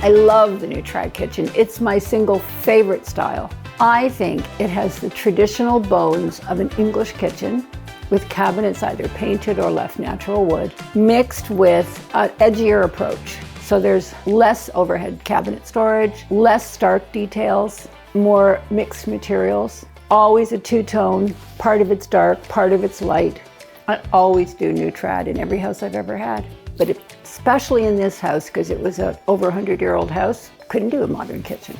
I love the new trad kitchen. It's my single favorite style. I think it has the traditional bones of an English kitchen with cabinets either painted or left natural wood, mixed with an edgier approach. So there's less overhead cabinet storage, less stark details, more mixed materials. Always a two-tone, part of it's dark, part of it's light. I always do new trad in every house I've ever had. But especially in this house, because it was an over 100-year-old house, couldn't do a modern kitchen.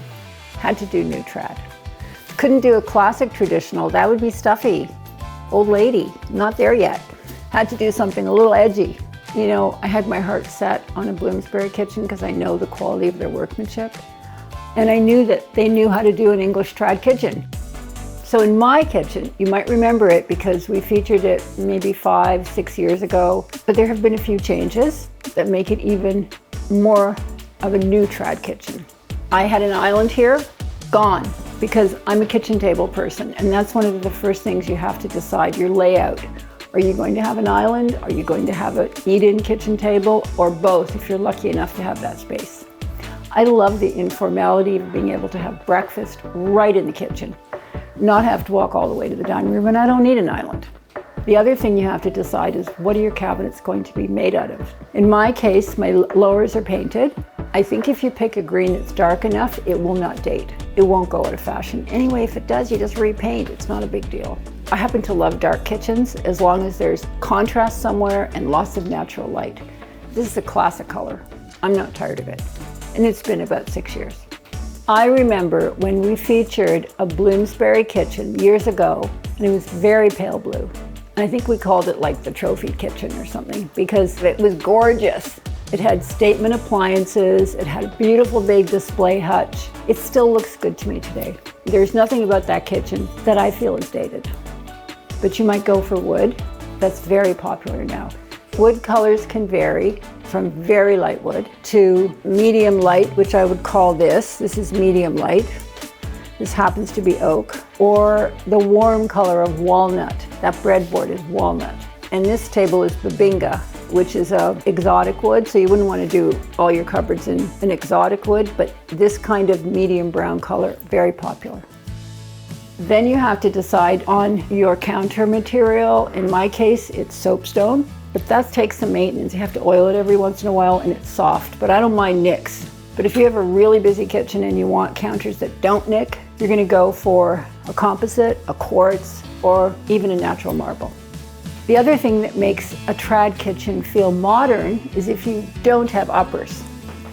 Had to do new trad. Couldn't do a classic traditional, that would be stuffy. Old lady, not there yet. Had to do something a little edgy. You know, I had my heart set on a Bloomsbury kitchen because I know the quality of their workmanship. And I knew that they knew how to do an English trad kitchen. So in my kitchen, you might remember it because we featured it maybe 5-6 years ago, but there have been a few changes that make it even more of a new trad kitchen. I had an island here, gone, because I'm a kitchen table person, and that's one of the first things you have to decide, your layout. Are you going to have an island? Are you going to have an eat-in kitchen table? Or both, if you're lucky enough to have that space. I love the informality of being able to have breakfast right in the kitchen, not have to walk all the way to the dining room, and I don't need an island. The other thing you have to decide is what are your cabinets going to be made out of? In my case, my lowers are painted. I think if you pick a green that's dark enough, it will not date. It won't go out of fashion. Anyway, if it does, you just repaint. It's not a big deal. I happen to love dark kitchens as long as there's contrast somewhere and lots of natural light. This is a classic color. I'm not tired of it. And it's been about 6 years. I remember when we featured a Bloomsbury kitchen years ago, and it was very pale blue. I think we called it like the trophy kitchen or something because it was gorgeous. It had statement appliances, it had a beautiful big display hutch. It still looks good to me today. There's nothing about that kitchen that I feel is dated. But you might go for wood. That's very popular now. Wood colors can vary from very light wood to medium light, which I would call this. This is medium light. This happens to be oak, or the warm color of walnut. That breadboard is walnut. And this table is babinga, which is a exotic wood, so you wouldn't want to do all your cupboards in an exotic wood, but this kind of medium brown color, very popular. Then you have to decide on your counter material. In my case, it's soapstone, but that takes some maintenance. You have to oil it every once in a while, and it's soft, but I don't mind nicks. But if you have a really busy kitchen and you want counters that don't nick, you're going to go for a composite, a quartz, or even a natural marble. The other thing that makes a trad kitchen feel modern is if you don't have uppers.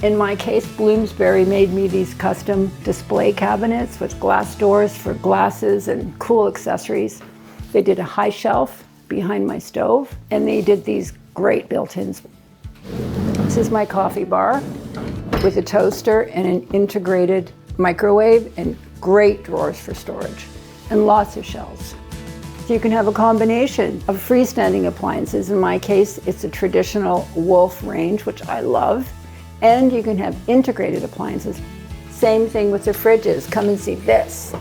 In my case, Bloomsbury made me these custom display cabinets with glass doors for glasses and cool accessories. They did a high shelf behind my stove, and they did these great built-ins. This is my coffee bar with a toaster and an integrated microwave and great drawers for storage and lots of shelves. So you can have a combination of freestanding appliances. In my case, it's a traditional Wolf range, which I love. And you can have integrated appliances. Same thing with the fridges. Come and see this.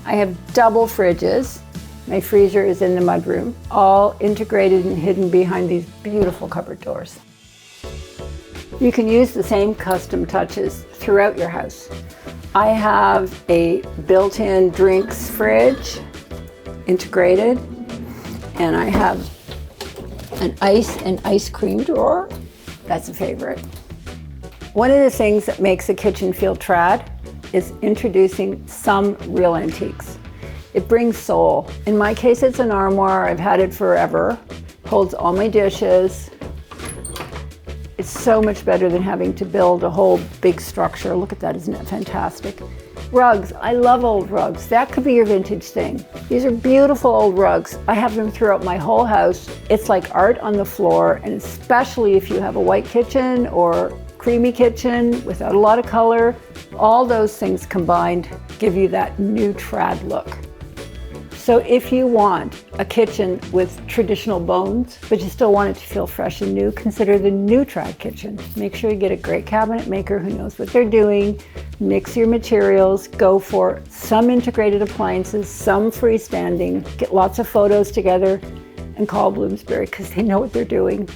I have double fridges. My freezer is in the mudroom, all integrated and hidden behind these beautiful cupboard doors. You can use the same custom touches throughout your house. I have a built-in drinks fridge, integrated, and I have an ice and ice cream drawer. That's a favorite. One of the things that makes a kitchen feel trad is introducing some real antiques. It brings soul. In my case, it's an armoire. I've had it forever. Holds all my dishes. It's so much better than having to build a whole big structure. Look at that, isn't it fantastic? Rugs, I love old rugs. That could be your vintage thing. These are beautiful old rugs. I have them throughout my whole house. It's like art on the floor, and especially if you have a white kitchen or creamy kitchen without a lot of color, all those things combined give you that new trad look. So if you want a kitchen with traditional bones, but you still want it to feel fresh and new, consider the new trad kitchen. Make sure you get a great cabinet maker who knows what they're doing. Mix your materials, go for some integrated appliances, some freestanding, get lots of photos together, and call Bloomsbury because they know what they're doing.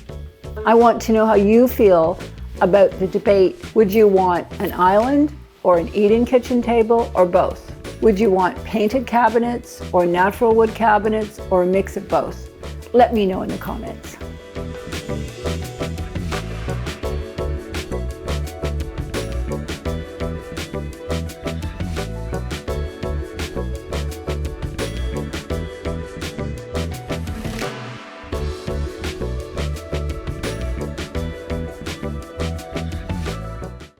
I want to know how you feel about the debate, would you want an island or an eat-in kitchen table or both? Would you want painted cabinets or natural wood cabinets or a mix of both? Let me know in the comments.